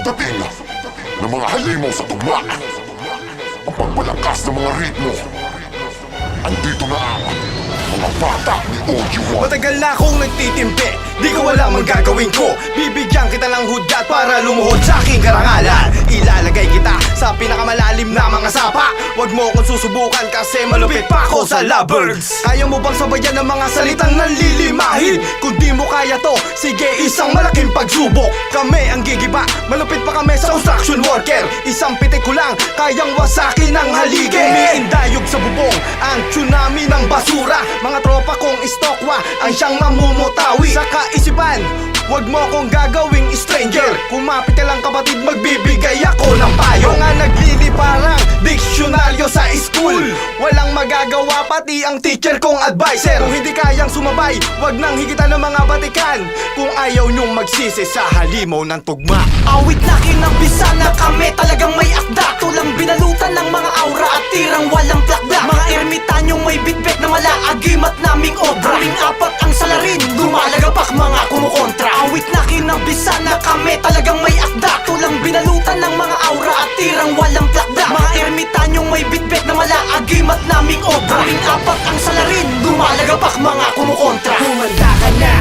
pagdating ng mga halimaw sa tugma, ang pagpalakas ng mga ritmo, andito na ang mga bata ni OG1. Matagal na akong nagtitimpi, di ko alam ang gagawin ko. Bibigyan kita ng hudyat para lumuhod sa aking karangalan. Ilalagay kita sa pinakamalalim na mga sapa. Huwag mo akong susubukan kasi malupit pa ako sa lovebirds. Kaya mo bang sabayan ng mga salitang nanlilimahin? Kung di mo kaya to, sige isang malaking pagsubok. Kami ang gigiba, malupit pa kami sa construction worker. Isang pitik ko lang, kayang wasakin ng haligi. Umiindayog sa bubong, ang tsunami ng basura. Mga tropa kong istokwa, ang siyang mamumutawi. Sa kaisipan, huwag mo akong gagawing stranger. Kumapit ka lang kapatid, magbibigay ako ng payo. Mga nagliliparang diksyonaryo sa school, walang magagawa pati ang teacher kong advisor. Kung hindi kayang sumabay, wag nang higitan ng mga batikan. Kung ayaw nyong magsisi sa halimaw ng tugma. Awit na kinabisa na kami talagang may akda. Tulang binalutan ng mga aura at tirang walang plakda. Mga ermitanyong may bitbit na malaagimat naming obra. Kaming apat ang salarin, lumalagapak mga kumukontra. Awit na kinabisa na kami talagang may akda. Tulang binalutan ng mga aura at tirang walang plakda. Mga ermitanyong may bitbit na malaagimat naming obra. Kaming apat ang salarin, lumalagapak mga kumukontra. Humanda ka na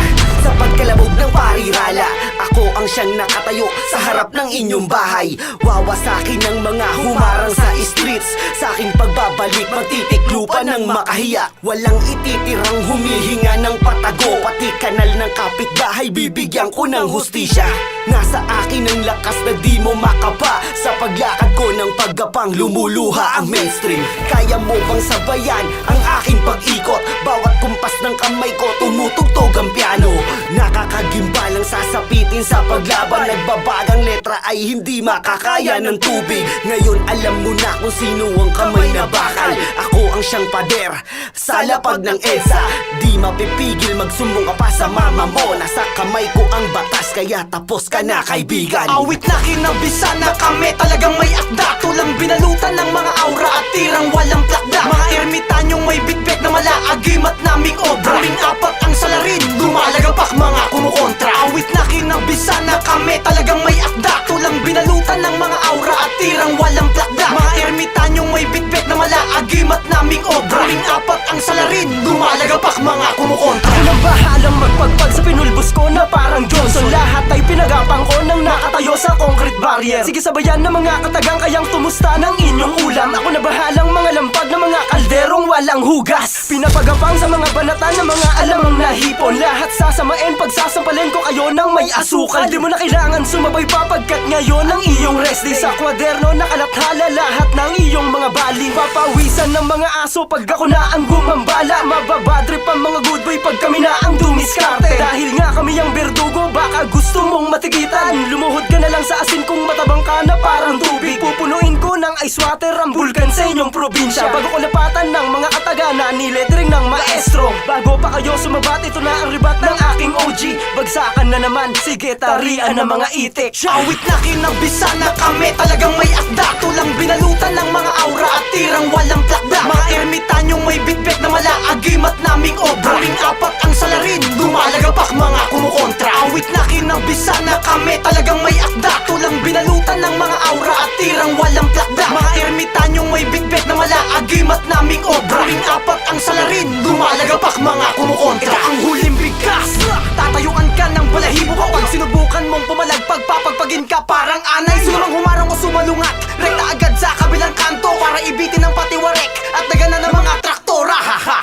sa pagkalabog ng parirala. Ako ang siyang nakatayo sa harap ng inyong bahay. Wawasakin ng mga humarang sa streets. Sa aking pagbabalik, magtitiklupa ng makahiya. Walang ititirang humihinga ng patago. Pati kanal ng kapitbahay, bibigyan ko ng hustisya. Nasa akin ang lakas na di mo makapa. Sa paglakad ko ng paggapang, lumuluha ang mainstream. Kaya mo bang sabayan ang aking pag-ikot? Bawat kumpas ng kamay ko, tumutugtog ang piano. Nakakagimbalang sasapitin sa paglaban. Nagbabagang letra ay hindi makakaya ng tubig. Ngayon alam mo na kung sino ang kamay na bakal. Ako ang siyang pader sa lapag ng EDSA. Di mapipigil, magsumbong ka pa sa mama mo. Nasa kamay ko ang batas, kaya tapos ka na kaibigan. Awit na kinabisa na kami talagang may akda. Tulang binalutan ng mga aura at tirang walang plakda. Mga ermitanyong may bitbit na malaagimat naming obra. Kaming apat ang salarin, lumalagapak mga kumukontra. Awit na kinabisa na kami talagang may akda. Tulang binalutan ng mga aura at tirang walang plakda. Mga ermitanyong may bitbit na malaagimat naming obra. Kaming apat ang salarin, lumalagapak mga kumukontra. Ako nang bahalang magpagpag sa pinulbos ko na parang Johnson. Lahat ay pinagapang ko nang nakatayo sa concrete barrier. Sige sabayan ng mga katagang kayang tumusta ng inyong ulam. Ako na bahalang mga lampag ng mga kalderong walang hugas. Pinapagapang sa mga banatan ng mga alamang nahipon. Lahat sasamain pagsasampalin ko kayo ng may asukal. Di mo na kailangan sumabay pa pagkat ngayon ang iyong rest day. Sa kwaderno nakalathala lahat ng iyong mga bali. Papawisan ng mga aso pag ako na ang gumambala. Mababadrip ang mga good boy pag kami na ang dumiskarte. Dahil nga kami ang berdugo, baka gusto mong matikitan. Lumuhod ka na lang sa asin kung matabang ka na parang tubig. Pupunuin ko ng ice water ang bulkan sa inyong probinsya. Bago ko lapatan ng mga katagana ni lettering ng maestro. Bago pa kayo sumabat, ito na ang ribat ng aking OG. Bagsakan na naman, sige tarian ng mga itik. Awit na kinabisa na kami talagang may akda. Tulang binalutan ng mga aura at tirang walang plakda. Mga ermitanyong may bitbit na malaagimat naming obra. Kaming apat ang salarin, lumalagapak mga kumukontra. Awit na kinabisa na kami talagang may akda. Tulang binalutan ng mga aura at tirang walang plakda. Mga ermitanyong may bitbit na malaagimat naming obra. Kaming apat ang salarin, lumalagapak mga kumukontra. Ito ang huling bigkas, tatayuan ka ng balahibo ko. Pag sinubukan mong pumalagpag, papagpagin ka parang anay. Sumang humarang o sumalungat, rekta agad sa kabilang kanto para ibitin ang patiwarek at daganan ng mga traktora. Ha!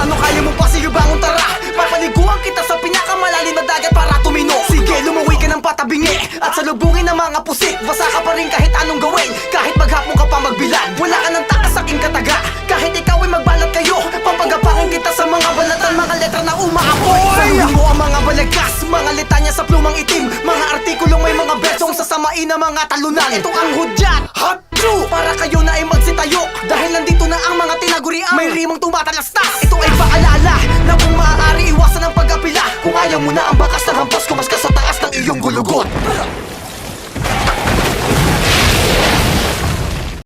Ano kaya mo pa, sige bangon tara. Papaliguan kita sa pinakamalalim na dagat para tumino. Sige lumuwi ka ng patabingi at salubungin ng mga pusik. Basa ka pa rin kahit anong gawin, kahit maghapon ka pa magbilad. Wala ka ng takas sa aking kataga, kahit ikaw ay magbalat kayo. Papagapakin kita sa mga balatan, mga letra na umaapoy. Saluhin mo ang mga balagas, mga litanya sa plumang itim. Mga artikulong may mga bersong sasamain ng mga talunan. Ito ang hudyat, hot true, para kayo na ay magsitayo. Dahil nandito na ang mga tinaguriang may rimang tumatalastas. Ito ay paalala na kung maaari iwasan ang pag-apila. Kung ayaw mo na ang bakas ng hampas, kumas ka sa taas ng iyong gulugot.